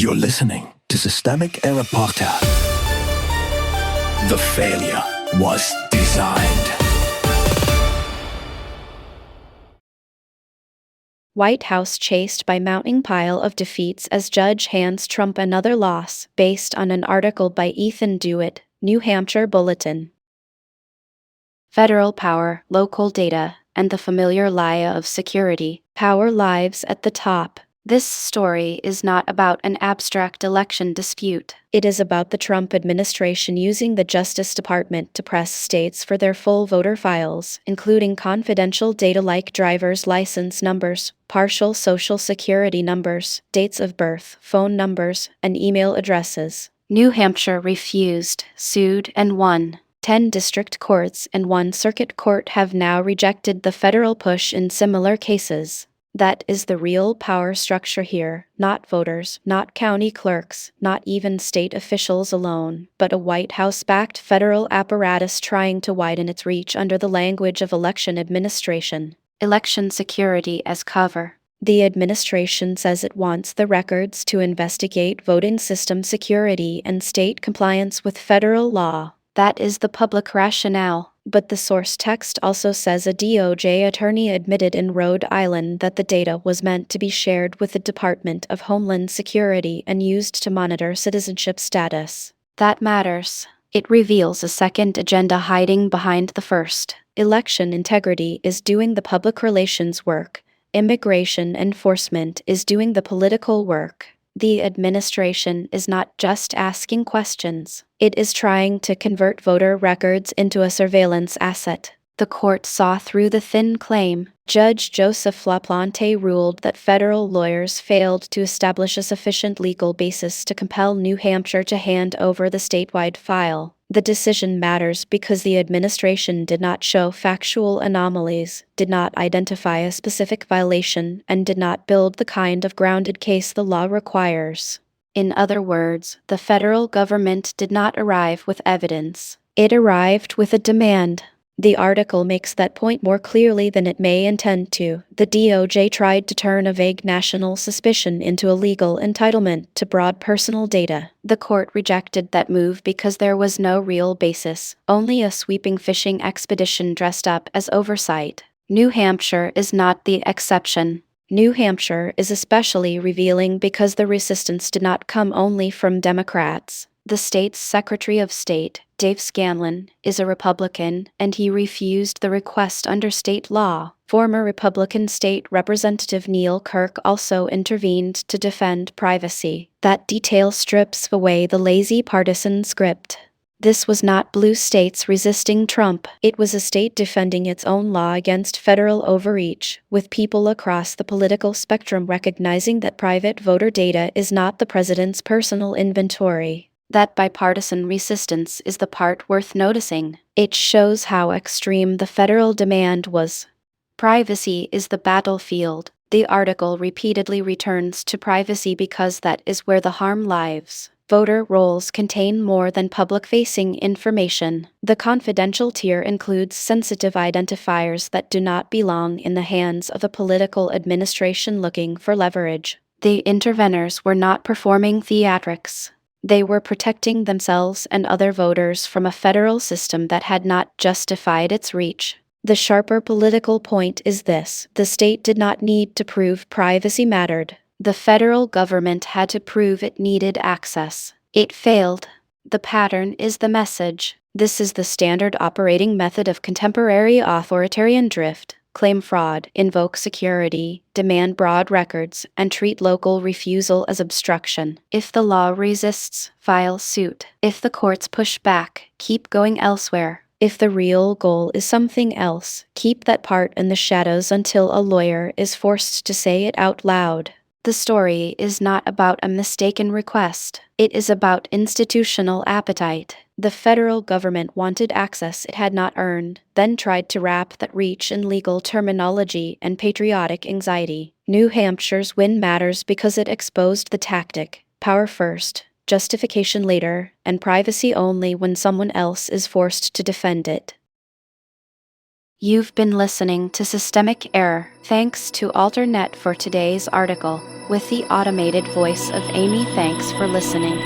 You're listening to Systemic Error Podcast. The failure was designed. White House chased by mounting pile of defeats as judge hands Trump another loss, based on an article by Ethan Dewitt, New Hampshire Bulletin. Federal power, local data, and the familiar lie of security. Power lives at the top. This story is not about an abstract election dispute. It is about the Trump administration using the Justice Department to press states for their full voter files, including confidential data like driver's license numbers, partial social security numbers, dates of birth, phone numbers, and email addresses. New Hampshire refused, sued, and won. 10 district courts and 1 circuit court have now rejected the federal push in similar cases. That is the real power structure here, not voters, not county clerks, not even state officials alone, but a White House-backed federal apparatus trying to widen its reach under the language of election administration. Election security as cover. The administration says it wants the records to investigate voting system security and state compliance with federal law. That is the public rationale. But the source text also says a DOJ attorney admitted in Rhode Island that the data was meant to be shared with the Department of Homeland Security and used to monitor citizenship status. That matters. It reveals a second agenda hiding behind the first. Election integrity is doing the public relations work. Immigration enforcement is doing the political work. The administration is not just asking questions. It is trying to convert voter records into a surveillance asset. The court saw through the thin claim. Judge Joseph LaPlante ruled that federal lawyers failed to establish a sufficient legal basis to compel New Hampshire to hand over the statewide file. The decision matters because the administration did not show factual anomalies, did not identify a specific violation, and did not build the kind of grounded case the law requires. In other words, the federal government did not arrive with evidence. It arrived with a demand. The article makes that point more clearly than it may intend to. The DOJ tried to turn a vague national suspicion into a legal entitlement to broad personal data. The court rejected that move because there was no real basis, only a sweeping fishing expedition dressed up as oversight. New Hampshire is not the exception. New Hampshire is especially revealing because the resistance did not come only from Democrats. The state's Secretary of State, Dave Scanlon, is a Republican, and he refused the request under state law. Former Republican State Representative Neil Kirk also intervened to defend privacy. That detail strips away the lazy partisan script. This was not blue states resisting Trump. It was a state defending its own law against federal overreach, with people across the political spectrum recognizing that private voter data is not the president's personal inventory. That bipartisan resistance is the part worth noticing. It shows how extreme the federal demand was. Privacy is the battlefield. The article repeatedly returns to privacy because that is where the harm lies. Voter rolls contain more than public-facing information. The confidential tier includes sensitive identifiers that do not belong in the hands of the political administration looking for leverage. The interveners were not performing theatrics. They were protecting themselves and other voters from a federal system that had not justified its reach. The sharper political point is this: the state did not need to prove privacy mattered. The federal government had to prove it needed access. It failed. The pattern is the message. This is the standard operating method of contemporary authoritarian drift. Claim fraud, invoke security, demand broad records, and treat local refusal as obstruction. If the law resists, file suit. If the courts push back, keep going elsewhere. If the real goal is something else, keep that part in the shadows until a lawyer is forced to say it out loud. The story is not about a mistaken request. It is about institutional appetite. The federal government wanted access it had not earned, then tried to wrap that reach in legal terminology and patriotic anxiety. New Hampshire's win matters because it exposed the tactic: power first, justification later, and privacy only when someone else is forced to defend it. You've been listening to Systemic Error. Thanks to Alternet for today's article, with the automated voice of Amy. Thanks for listening.